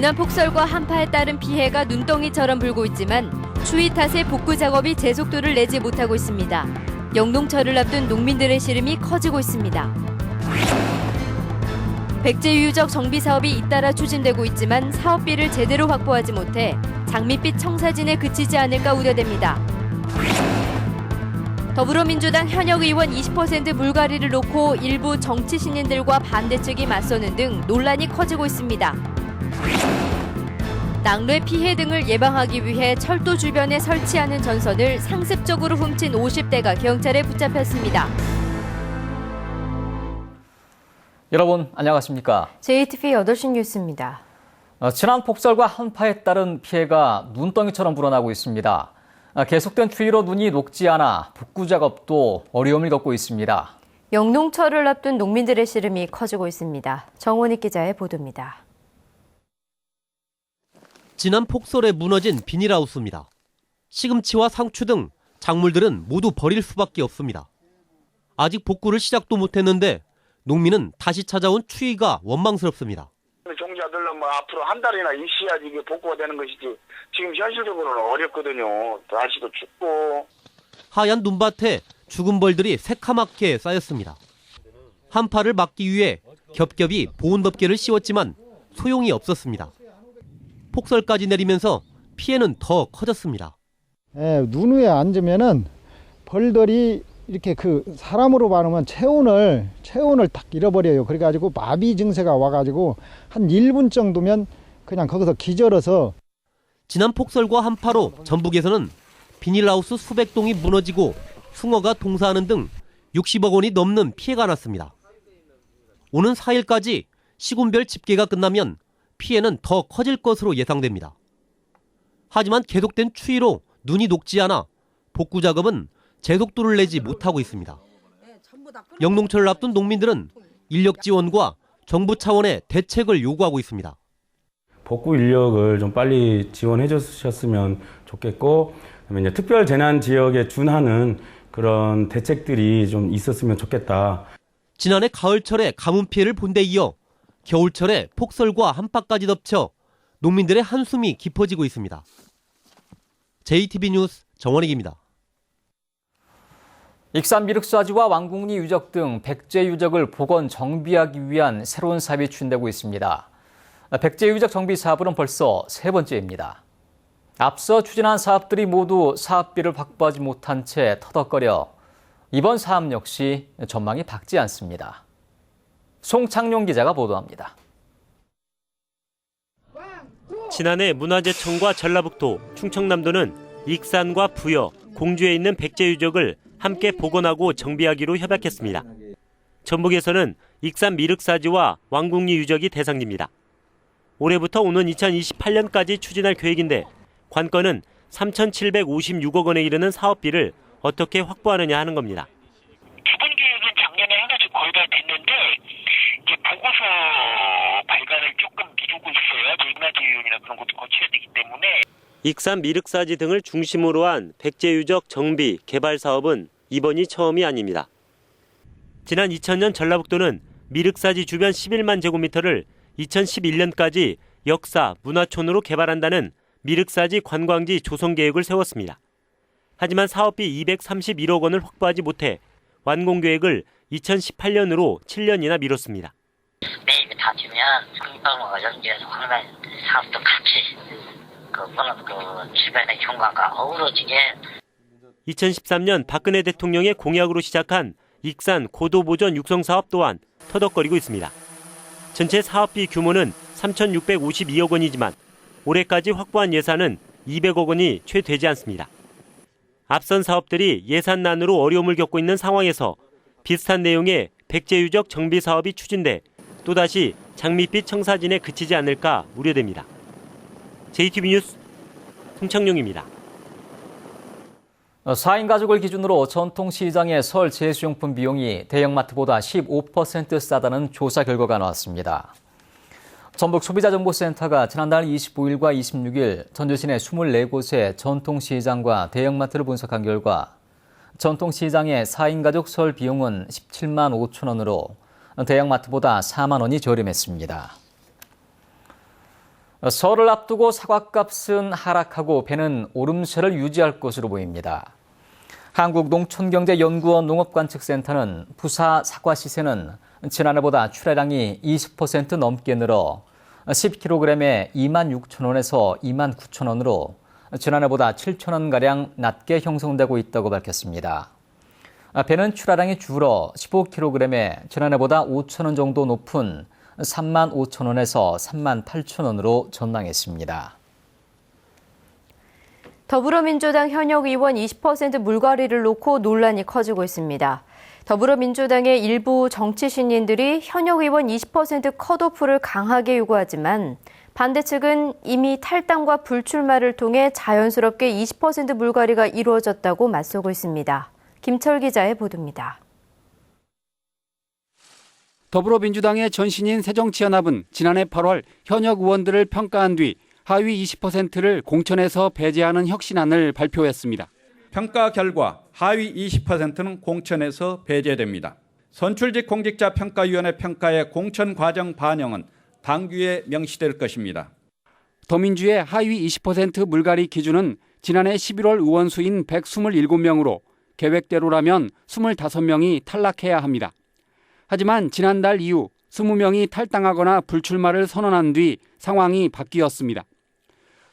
지난 폭설과 한파에 따른 피해가 눈덩이처럼 불고 있지만 추위 탓에 복구 작업이 제속도를 내지 못하고 있습니다. 영농철을 앞둔 농민들의 시름이 커지고 있습니다. 백제유적 정비 사업이 잇따라 추진되고 있지만 사업비를 제대로 확보하지 못해 장밋빛 청사진에 그치지 않을까 우려됩니다. 더불어민주당 현역 의원 20% 물갈이를 놓고 일부 정치 신인들과 반대 측이 맞서는 등 논란이 커지고 있습니다. 낙뢰 피해 등을 예방하기 위해 철도 주변에 설치하는 전선을 상습적으로 훔친 50대가 경찰에 붙잡혔습니다. 여러분 안녕하십니까? JTV 8시 뉴스입니다. 지난 폭설과 한파에 따른 피해가 눈덩이처럼 불어나고 있습니다. 계속된 추위로 눈이 녹지 않아 복구 작업도 어려움을 겪고 있습니다. 영농철을 앞둔 농민들의 시름이 커지고 있습니다. 정원익 기자의 보도입니다. 지난 폭설에 무너진 비닐하우스입니다. 시금치와 상추 등 작물들은 모두 버릴 수밖에 없습니다. 아직 복구를 시작도 못했는데 농민은 다시 찾아온 추위가 원망스럽습니다. 종자들은 앞으로 한 달이나 있어야지 이게 복구가 되는 것이지 지금 현실적으로는 어렵거든요. 날씨도 춥고. 하얀 눈밭에 죽은 벌들이 새카맣게 쌓였습니다. 한파를 막기 위해 겹겹이 보온 덮개를 씌웠지만 소용이 없었습니다. 폭설까지 내리면서 피해는 더 커졌습니다. 눈 위에 앉으면은 벌들이 이렇게 사람으로 말하면 체온을 딱 잃어버려요. 그래가지고 마비 증세가 와가지고 한 1분 정도면 그냥 거기서 기절해서. 지난 폭설과 한파로 전북에서는 비닐하우스 수백 동이 무너지고 숭어가 동사하는 등 60억 원이 넘는 피해가 났습니다. 오는 4일까지 시군별 집계가 끝나면 피해는 더 커질 것으로 예상됩니다. 하지만 계속된 추위로 눈이 녹지 않아 복구 작업은 제속도를 내지 못하고 있습니다. 영농철을 앞둔 농민들은 인력 지원과 정부 차원의 대책을 요구하고 있습니다. 복구 인력을 좀 빨리 지원해 주셨으면 좋겠고, 그다음에 이제 특별 재난 지역에 준하는 그런 대책들이 좀 있었으면 좋겠다. 지난해 가을철에 가뭄 피해를 본 데 이어 겨울철에 폭설과 한파까지 덮쳐 농민들의 한숨이 깊어지고 있습니다. JTB 뉴스 정원익입니다. 익산 미륵사지와 왕궁리 유적 등 백제 유적을 복원 정비하기 위한 새로운 사업이 추진되고 있습니다. 백제 유적 정비 사업은 벌써 세 번째입니다. 앞서 추진한 사업들이 모두 사업비를 확보하지 못한 채 터덕거려 이번 사업 역시 전망이 밝지 않습니다. 송창용 기자가 보도합니다. 지난해 문화재청과 전라북도, 충청남도는 익산과 부여, 공주에 있는 백제 유적을 함께 복원하고 정비하기로 협약했습니다. 전북에서는 익산 미륵사지와 왕궁리 유적이 대상입니다. 올해부터 오는 2028년까지 추진할 계획인데 관건은 3,756억 원에 이르는 사업비를 어떻게 확보하느냐 하는 겁니다. 기본 계획은 작년에 하나씩 거의 다 됐는데 이제 보고서 발간을 조금 미루고 있어요. 문화재위원이나 그런 것도 거쳐야 되기 때문에. 익산 미륵사지 등을 중심으로 한 백제 유적 정비, 개발 사업은 이번이 처음이 아닙니다. 지난 2000년 전라북도는 미륵사지 주변 11만 제곱미터를 2011년까지 역사, 문화촌으로 개발한다는 미륵사지 관광지 조성 계획을 세웠습니다. 하지만 사업비 231억 원을 확보하지 못해 완공 계획을 2018년으로 7년이나 미뤘습니다. 매입이 다 되면 관광과 연계해서 관광 사업도 같이 주변의 경관과 어우러지게. 2013년 박근혜 대통령의 공약으로 시작한 익산 고도보전 육성 사업 또한 터덕거리고 있습니다. 전체 사업비 규모는 3,652억 원이지만 올해까지 확보한 예산은 200억 원이 채 되지 않습니다. 앞선 사업들이 예산난으로 어려움을 겪고 있는 상황에서 비슷한 내용의 백제유적 정비 사업이 추진돼 또다시 장밋빛 청사진에 그치지 않을까 우려됩니다. JTB 뉴스 송창용입니다. 4인 가족을 기준으로 전통시장의 설 제수용품 비용이 대형마트보다 15% 싸다는 조사 결과가 나왔습니다. 전북 소비자정보센터가 지난달 25일과 26일 전주시내 24곳의 전통시장과 대형마트를 분석한 결과 전통시장의 4인 가족 설 비용은 17만 5천 원으로 대형마트보다 4만 원이 저렴했습니다. 설을 앞두고 사과값은 하락하고 배는 오름세를 유지할 것으로 보입니다. 한국농촌경제연구원 농업관측센터는 부사 사과 시세는 지난해보다 출하량이 20% 넘게 늘어 10kg에 26,000원에서 29,000원으로 지난해보다 7,000원가량 낮게 형성되고 있다고 밝혔습니다. 배는 출하량이 줄어 15kg에 지난해보다 5,000원 정도 높은 35,000원에서 38,000원으로 전망했습니다. 더불어민주당 현역 의원 20% 물갈이를 놓고 논란이 커지고 있습니다. 더불어민주당의 일부 정치 신인들이 현역 의원 20% 컷오프를 강하게 요구하지만 반대 측은 이미 탈당과 불출마를 통해 자연스럽게 20% 물갈이가 이루어졌다고 맞서고 있습니다. 김철 기자의 보도입니다. 더불어민주당의 전신인 새정치연합은 지난해 8월 현역 의원들을 평가한 뒤 하위 20%를 공천에서 배제하는 혁신안을 발표했습니다. 평가 결과 하위 20%는 공천에서 배제됩니다. 선출직 공직자 평가위원회 평가의 공천 과정 반영은 당규에 명시될 것입니다. 더민주의 하위 20% 물갈이 기준은 지난해 11월 의원 수인 127명으로 계획대로라면 25명이 탈락해야 합니다. 하지만 지난달 이후 20명이 탈당하거나 불출마를 선언한 뒤 상황이 바뀌었습니다.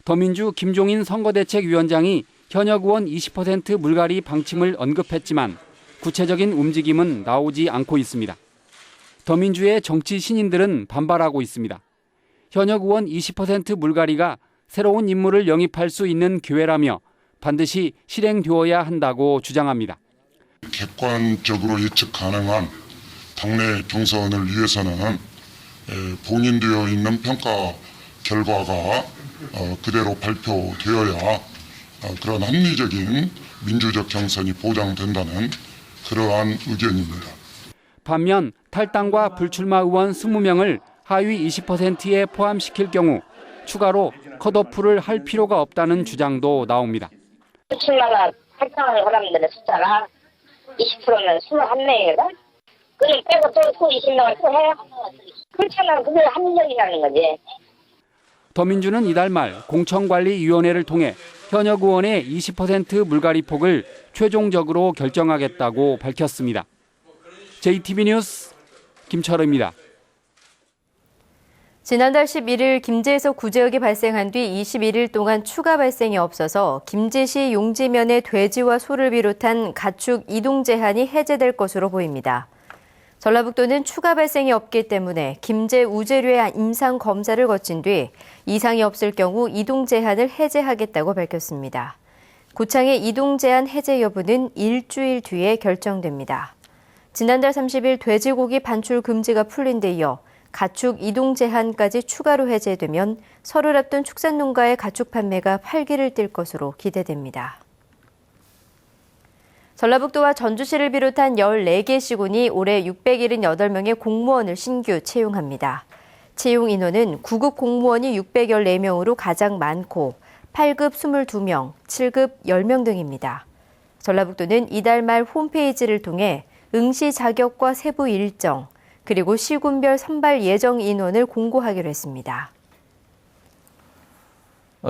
더민주 김종인 선거대책위원장이 현역 의원 20% 물갈이 방침을 언급했지만 구체적인 움직임은 나오지 않고 있습니다. 더민주의 정치 신인들은 반발하고 있습니다. 현역 의원 20% 물갈이가 새로운 인물을 영입할 수 있는 기회라며 반드시 실행되어야 한다고 주장합니다. 객관적으로 예측 가능한 당내 경선을 위해서는 봉인되어 있는 평가 결과가 그대로 발표되어야 그런 합리적인 민주적 경선이 보장된다는 그러한 의견입니다. 반면 탈당과 불출마 의원 20명을 하위 20%에 포함시킬 경우 추가로 컷오프를 할 필요가 없다는 주장도 나옵니다. 불출마나 탈당하는 사람들의 숫자가 20%면 21명이거든? 그럼 빼고 또 20명을 또 해요? 그렇잖아. 그게 합리적이라는 거지. 더민주는 이달 말 공천관리위원회를 통해 현역 의원의 20% 물갈이 폭을 최종적으로 결정하겠다고 밝혔습니다. JTB 뉴스 김철우입니다. 지난달 11일 김제에서 구제역이 발생한 뒤 21일 동안 추가 발생이 없어서 김제시 용지면의 돼지와 소를 비롯한 가축 이동 제한이 해제될 것으로 보입니다. 전라북도는 추가 발생이 없기 때문에 김제 우제류의 임상 검사를 거친 뒤 이상이 없을 경우 이동 제한을 해제하겠다고 밝혔습니다. 고창의 이동 제한 해제 여부는 일주일 뒤에 결정됩니다. 지난달 30일 돼지고기 반출 금지가 풀린 데 이어 가축 이동 제한까지 추가로 해제되면 설을 앞둔 축산농가의 가축 판매가 활기를 띨 것으로 기대됩니다. 전라북도와 전주시를 비롯한 14개 시군이 올해 678명의 공무원을 신규 채용합니다. 채용 인원은 9급 공무원이 614명으로 가장 많고 8급 22명, 7급 10명 등입니다. 전라북도는 이달 말 홈페이지를 통해 응시 자격과 세부 일정, 그리고 시군별 선발 예정 인원을 공고하기로 했습니다.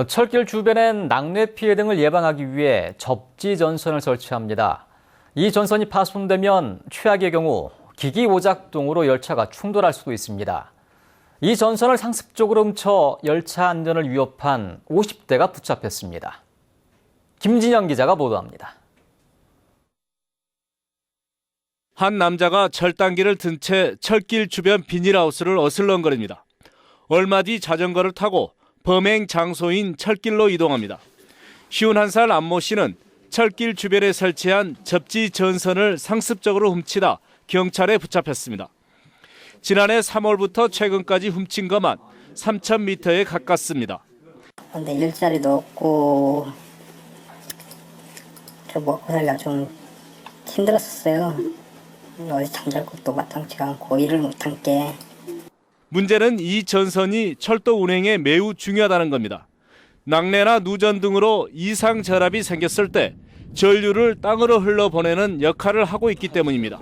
철길 주변엔 낙뢰 피해 등을 예방하기 위해 접지 전선을 설치합니다. 이 전선이 파손되면 최악의 경우 기기 오작동으로 열차가 충돌할 수도 있습니다. 이 전선을 상습적으로 훔쳐 열차 안전을 위협한 50대가 붙잡혔습니다. 김진영 기자가 보도합니다. 한 남자가 철단기를 든 채 철길 주변 비닐하우스를 어슬렁거립니다. 얼마 뒤 자전거를 타고 범행 장소인 철길로 이동합니다. 51살 안모 씨는 철길 주변에 설치한 접지 전선을 상습적으로 훔치다 경찰에 붙잡혔습니다. 지난해 3월부터 최근까지 훔친 것만 3,000m에 가깝습니다. 근데 일자리도 없고 저 먹고 살기가 좀 힘들었었어요. 어디 잠잘 곳도 마땅치가 않고 일을 못한 게. 문제는 이 전선이 철도 운행에 매우 중요하다는 겁니다. 낙뢰나 누전 등으로 이상 결합이 생겼을 때 전류를 땅으로 흘러보내는 역할을 하고 있기 때문입니다.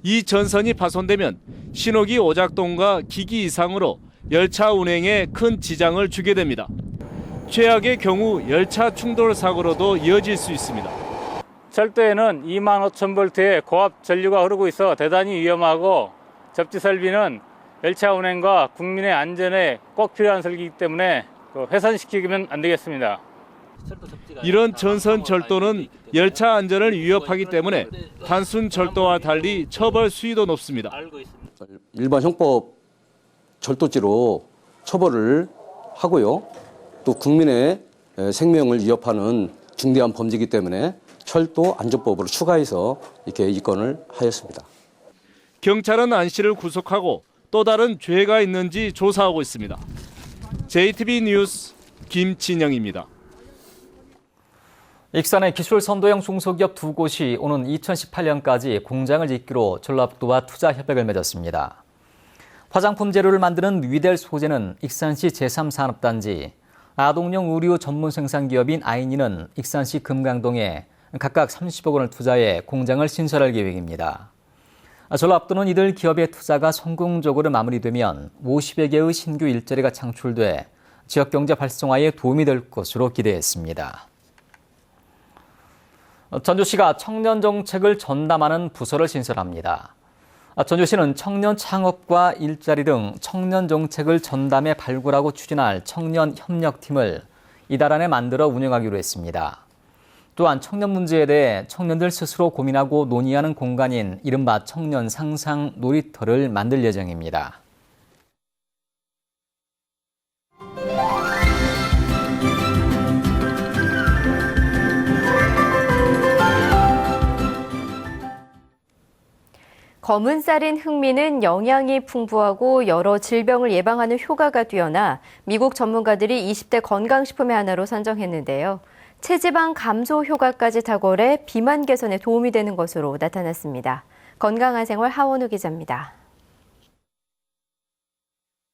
이 전선이 파손되면 신호기 오작동과 기기 이상으로 열차 운행에 큰 지장을 주게 됩니다. 최악의 경우 열차 충돌 사고로도 이어질 수 있습니다. 철도에는 25,000볼트의 고압 전류가 흐르고 있어 대단히 위험하고 접지 설비는 열차 운행과 국민의 안전에 꼭 필요한 설비이기 때문에 훼손시키면 안 되겠습니다. 이런 전선 절도는 열차 안전을 위협하기 때문에 단순 절도와 달리 처벌 수위도 높습니다. 일반 형법 절도죄로 처벌을 하고요. 또 국민의 생명을 위협하는 중대한 범죄이기 때문에 철도 안전법으로 추가해서 이렇게 입건을 하였습니다. 경찰은 안 씨를 구속하고 또 다른 죄가 있는지 조사하고 있습니다. JTB 뉴스 김진영입니다. 익산의 기술 선도형 중소기업 2곳이 오는 2018년까지 공장을 짓기로 전라북도와 투자 협약을 맺었습니다. 화장품 재료를 만드는 위델 소재는 익산시 제3산업단지, 아동용 의류 전문 생산 기업인 아이니는 익산시 금강동에 각각 30억 원을 투자해 공장을 신설할 계획입니다. 전라북도는 이들 기업의 투자가 성공적으로 마무리되면 50여 개의 신규 일자리가 창출돼 지역 경제 활성화에 도움이 될 것으로 기대했습니다. 전주시가 청년 정책을 전담하는 부서를 신설합니다. 전주시는 청년 창업과 일자리 등 청년 정책을 전담해 발굴하고 추진할 청년 협력팀을 이달 안에 만들어 운영하기로 했습니다. 또한 청년 문제에 대해 청년들 스스로 고민하고 논의하는 공간인 이른바 청년 상상 놀이터를 만들 예정입니다. 검은 쌀인 흑미는 영양이 풍부하고 여러 질병을 예방하는 효과가 뛰어나 미국 전문가들이 20대 건강식품의 하나로 선정했는데요. 체지방 감소 효과까지 탁월해 비만 개선에 도움이 되는 것으로 나타났습니다. 건강한 생활 하원우 기자입니다.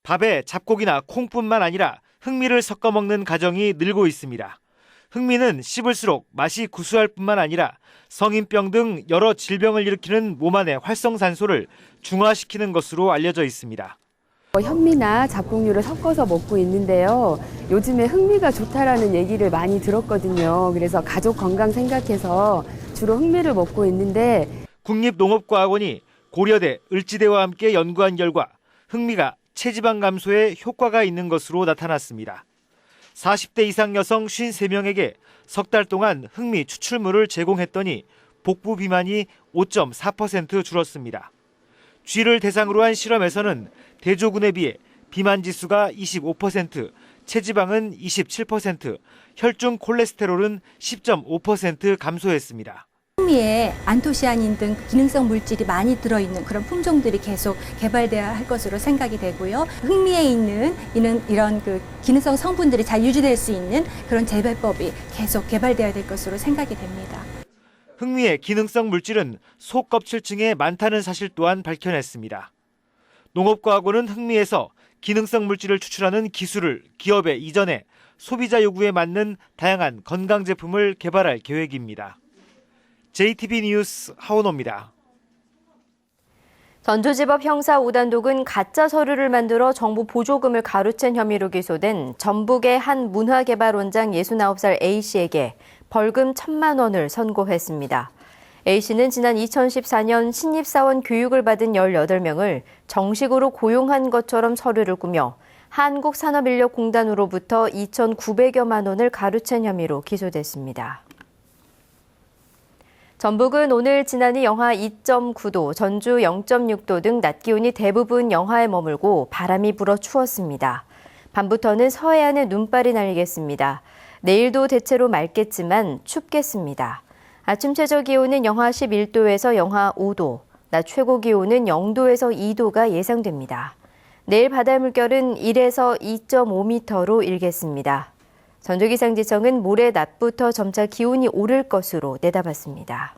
밥에 잡곡이나 콩뿐만 아니라 흑미를 섞어 먹는 가정이 늘고 있습니다. 흑미는 씹을수록 맛이 구수할 뿐만 아니라 성인병 등 여러 질병을 일으키는 몸 안의 활성산소를 중화시키는 것으로 알려져 있습니다. 현미나 잡곡류를 섞어서 먹고 있는데요. 요즘에 흑미가 좋다라는 얘기를 많이 들었거든요. 그래서 가족 건강 생각해서 주로 흑미를 먹고 있는데 국립농업과학원이 고려대, 을지대와 함께 연구한 결과 흑미가 체지방 감소에 효과가 있는 것으로 나타났습니다. 40대 이상 여성 53명에게 석 달 동안 흑미 추출물을 제공했더니 복부 비만이 5.4% 줄었습니다. 쥐를 대상으로 한 실험에서는 대조군에 비해 비만 지수가 25%, 체지방은 27%, 혈중 콜레스테롤은 10.5% 감소했습니다. 흑미에 안토시아닌 등 기능성 물질이 많이 들어있는 그런 품종들이 계속 개발돼야 할 것으로 생각이 되고요. 흑미에 있는 이런 기능성 성분들이 잘 유지될 수 있는 그런 재배법이 계속 개발돼야 될 것으로 생각이 됩니다. 흑미의 기능성 물질은 속 껍질층에 많다는 사실 또한 밝혀냈습니다. 농업과학원은 흑미에서 기능성 물질을 추출하는 기술을 기업에 이전해 소비자 요구에 맞는 다양한 건강 제품을 개발할 계획입니다. JTB 뉴스 하원호입니다. 전주지법 형사 5단독은 가짜 서류를 만들어 정부 보조금을 가로챈 혐의로 기소된 전북의 한 문화개발원장 69살 A씨에게 벌금 1,000만 원을 선고했습니다. A씨는 지난 2014년 신입사원 교육을 받은 18명을 정식으로 고용한 것처럼 서류를 꾸며 한국산업인력공단으로부터 2,900여만 원을 가로챈 혐의로 기소됐습니다. 전북은 오늘 지난이 영하 2.9도, 전주 0.6도 등 낮 기온이 대부분 영하에 머물고 바람이 불어 추웠습니다. 밤부터는 서해안에 눈발이 날리겠습니다. 내일도 대체로 맑겠지만 춥겠습니다. 아침 최저 기온은 영하 11도에서 영하 5도, 낮 최고 기온은 0도에서 2도가 예상됩니다. 내일 바다 물결은 1에서 2.5m로 일겠습니다. 전주기상지청은 모레 낮부터 점차 기온이 오를 것으로 내다봤습니다.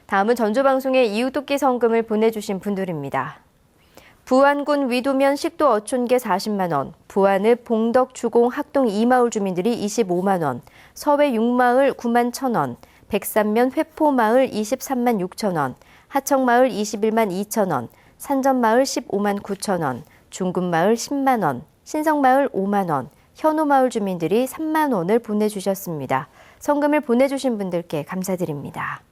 다음은 전주방송에 이웃돕기 성금을 보내주신 분들입니다. 부안군 위도면 식도 어촌계 40만 원, 부안읍 봉덕주공 학동 2마을 주민들이 25만 원, 서회 6마을 9만 1천 원, 백산면 회포마을 23만 6천 원, 하청마을 21만 2천 원, 산전마을 15만 9천 원, 중군마을 10만 원, 신성마을 5만 원, 현호마을 주민들이 3만 원을 보내주셨습니다. 성금을 보내주신 분들께 감사드립니다.